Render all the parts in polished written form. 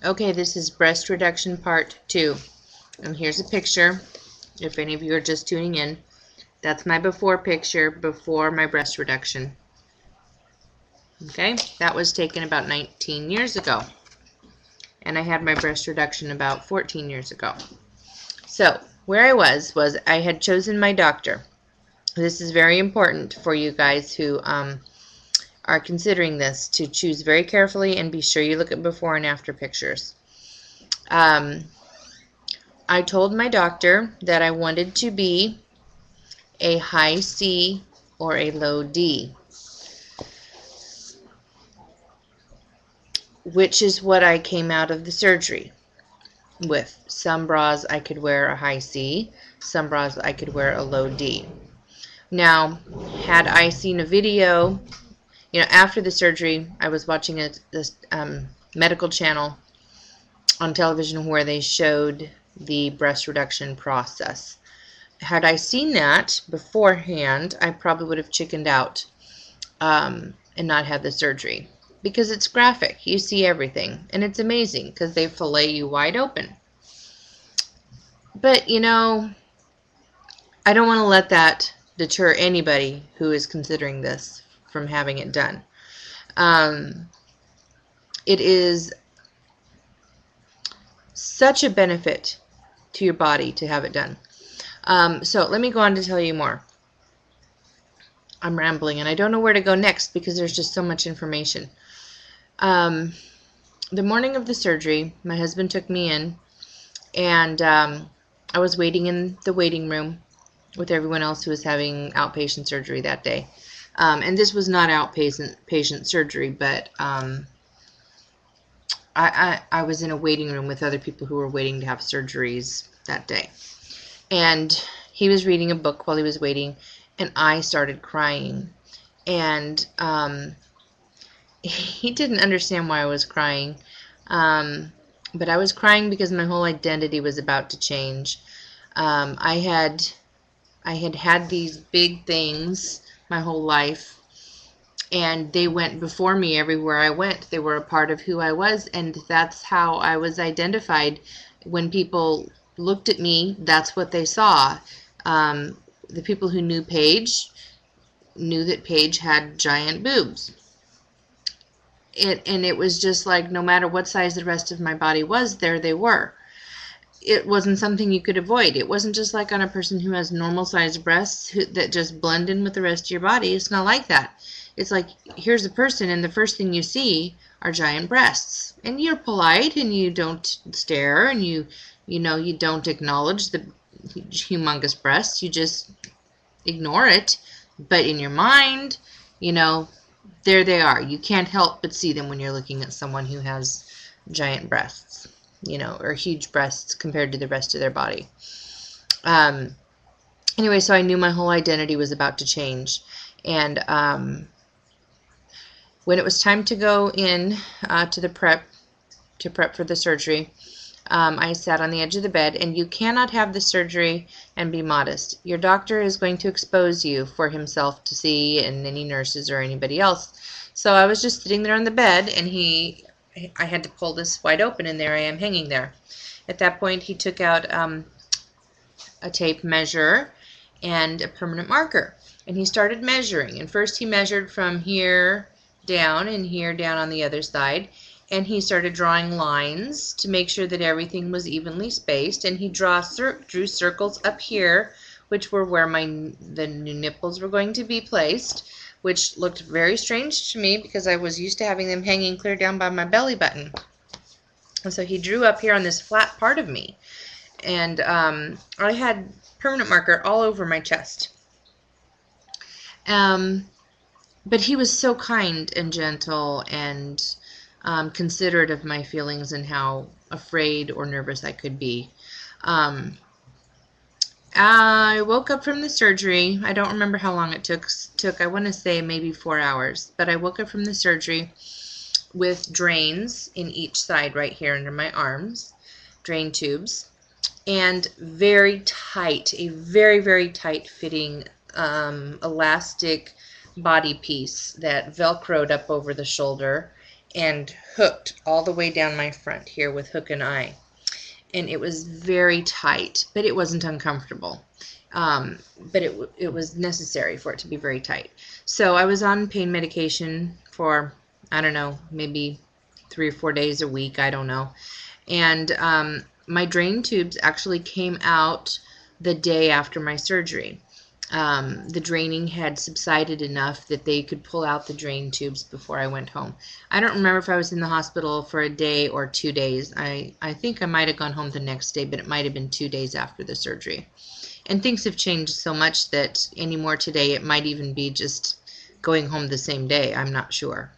Okay, this is breast reduction part 2. And here's a picture. If any of you are just tuning in, that's my before picture before my breast reduction. Okay, that was taken about 19 years ago. And I had my breast reduction about 14 years ago. So, where I was I had chosen my doctor. This is very important for you guys who are considering this, to choose very carefully and be sure you look at before and after pictures. I told my doctor that I wanted to be a high C or a low D, which is what I came out of the surgery with. Some bras I could wear a high C, some bras I could wear a low D. Now, had I seen a video, after the surgery, I was watching this medical channel on television where they showed the breast reduction process. Had I seen that beforehand, I probably would have chickened out and not had the surgery, because it's graphic. You see everything, and it's amazing because they fillet you wide open. But, I don't want to let that deter anybody who is considering this from having it done. It is such a benefit to your body to have it done. So let me go on to tell you more. I'm rambling and I don't know where to go next because there's just so much information. The morning of the surgery, my husband took me in, and I was waiting in the waiting room with everyone else who was having outpatient surgery that day. And this was not outpatient surgery, but I was in a waiting room with other people who were waiting to have surgeries that day. And he was reading a book while he was waiting, and I started crying. And he didn't understand why I was crying, but I was crying because my whole identity was about to change. I had these big things my whole life, and they went before me everywhere I went. They were a part of who I was, and that's how I was identified. When people looked at me, that's what they saw. The people who knew Paige knew that Paige had giant boobs. And it was just like, no matter what size the rest of my body was, there they were. It wasn't something you could avoid. It wasn't just like on a person who has normal sized breasts that just blend in with the rest of your body. It's not like that. It's like, here's a person, and the first thing you see are giant breasts. And you're polite, and you don't stare, and you don't acknowledge the humongous breasts. You just ignore it. But in your mind, there they are. You can't help but see them when you're looking at someone who has giant breasts, or huge breasts compared to the rest of their body. Anyway, so I knew my whole identity was about to change. And when it was time to go in to prep for the surgery, I sat on the edge of the bed, and you cannot have the surgery and be modest. Your doctor is going to expose you for himself to see, and any nurses or anybody else. So I was just sitting there on the bed, and I had to pull this wide open, and there I am hanging there. At that point, he took out a tape measure and a permanent marker, and he started measuring. And first he measured from here down and here down on the other side, and he started drawing lines to make sure that everything was evenly spaced. And he drew circles up here, which were where the new nipples were going to be placed, which looked very strange to me because I was used to having them hanging clear down by my belly button. And so he drew up here on this flat part of me, and I had permanent marker all over my chest. But he was so kind and gentle and considerate of my feelings and how afraid or nervous I could be. I woke up from the surgery. I don't remember how long it took. I want to say maybe 4 hours. But I woke up from the surgery with drains in each side right here under my arms, drain tubes, and very tight, a very, very tight fitting elastic body piece that velcroed up over the shoulder and hooked all the way down my front here with hook and eye. And it was very tight, but it wasn't uncomfortable. But it was necessary for it to be very tight. So I was on pain medication for, I don't know, maybe 3 or 4 days a week, I don't know. And my drain tubes actually came out the day after my surgery. The draining had subsided enough that they could pull out the drain tubes before I went home. I don't remember if I was in the hospital for a day or 2 days. I think I might have gone home the next day, but it might have been 2 days after the surgery. And things have changed so much that anymore today it might even be just going home the same day. I'm not sure.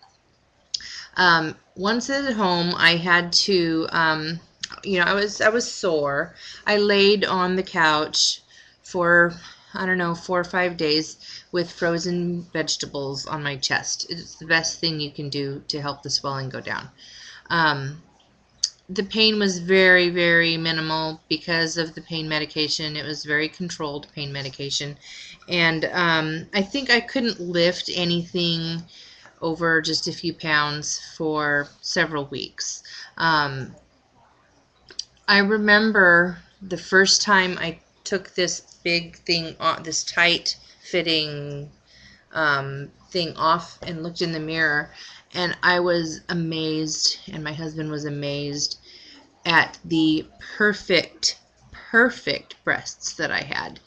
Once at home, I had to, you know, I was sore. I laid on the couch for, I don't know, 4 or 5 days with frozen vegetables on my chest. It's the best thing you can do to help the swelling go down. The pain was very, very minimal because of the pain medication. It was very controlled pain medication. And I think I couldn't lift anything over just a few pounds for several weeks. I remember the first time I took this big thing off, this tight fitting thing off, and looked in the mirror, and I was amazed, and my husband was amazed at the perfect breasts that I had.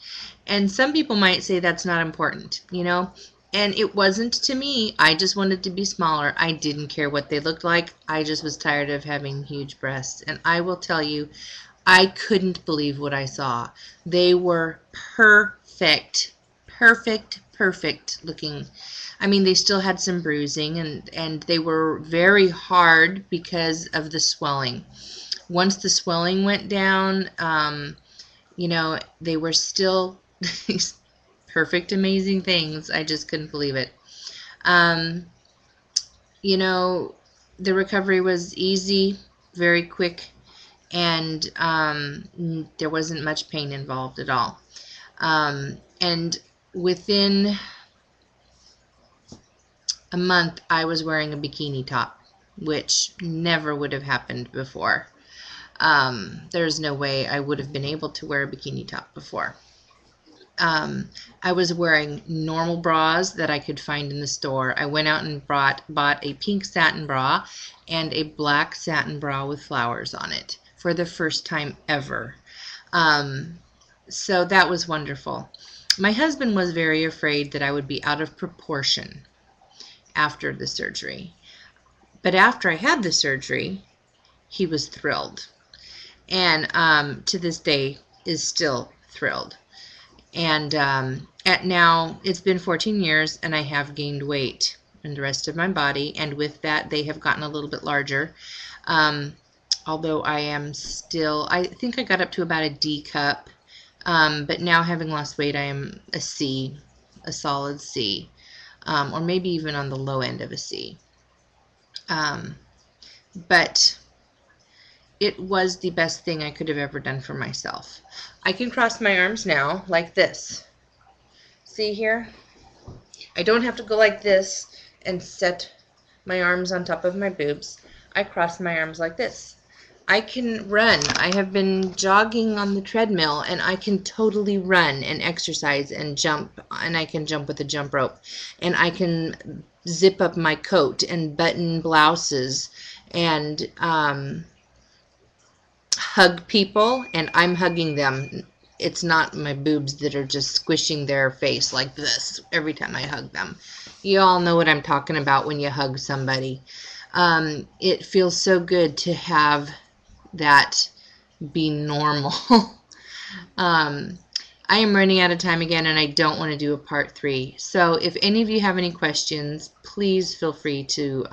And some people might say that's not important, you know, and it wasn't to me. I just wanted to be smaller. I didn't care what they looked like. I just was tired of having huge breasts. And I will tell you, I couldn't believe what I saw. They were perfect looking. I mean, they still had some bruising, and they were very hard because of the swelling. Once the swelling went down, you know, they were still these perfect, amazing things. I just couldn't believe it. You know, the recovery was easy, very quick, and there wasn't much pain involved at all. And within a month, I was wearing a bikini top, which never would have happened before. There's no way I would have been able to wear a bikini top before. I was wearing normal bras that I could find in the store. I went out and bought a pink satin bra and a black satin bra with flowers on it for the first time ever. So that was wonderful. My husband was very afraid that I would be out of proportion after the surgery. But after I had the surgery, he was thrilled. And to this day is still thrilled. And now it's been 14 years, and I have gained weight in the rest of my body, and with that they have gotten a little bit larger. Although I am still, I think I got up to about a D cup, but now having lost weight, I am a C, a solid C, or maybe even on the low end of a C. But it was the best thing I could have ever done for myself. I can cross my arms now like this. See here? I don't have to go like this and set my arms on top of my boobs. I cross my arms like this. I can run. I have been jogging on the treadmill, and I can totally run and exercise and jump, and I can jump with a jump rope, and I can zip up my coat and button blouses and hug people, and I'm hugging them. It's not my boobs that are just squishing their face like this every time I hug them. You all know what I'm talking about when you hug somebody. It feels so good to have that be normal. I am running out of time again, and I don't want to do a part 3. So if any of you have any questions, please feel free to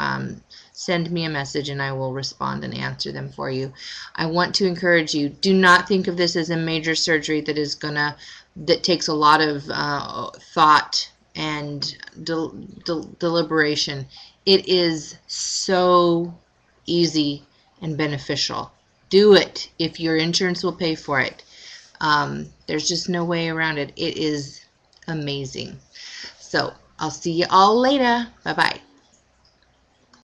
send me a message, and I will respond and answer them for you. I want to encourage you, do not think of this as a major surgery that takes a lot of thought and deliberation. It is so easy and beneficial. Do it if your insurance will pay for it. There's just no way around it. It is amazing. So I'll see you all later. Bye-bye.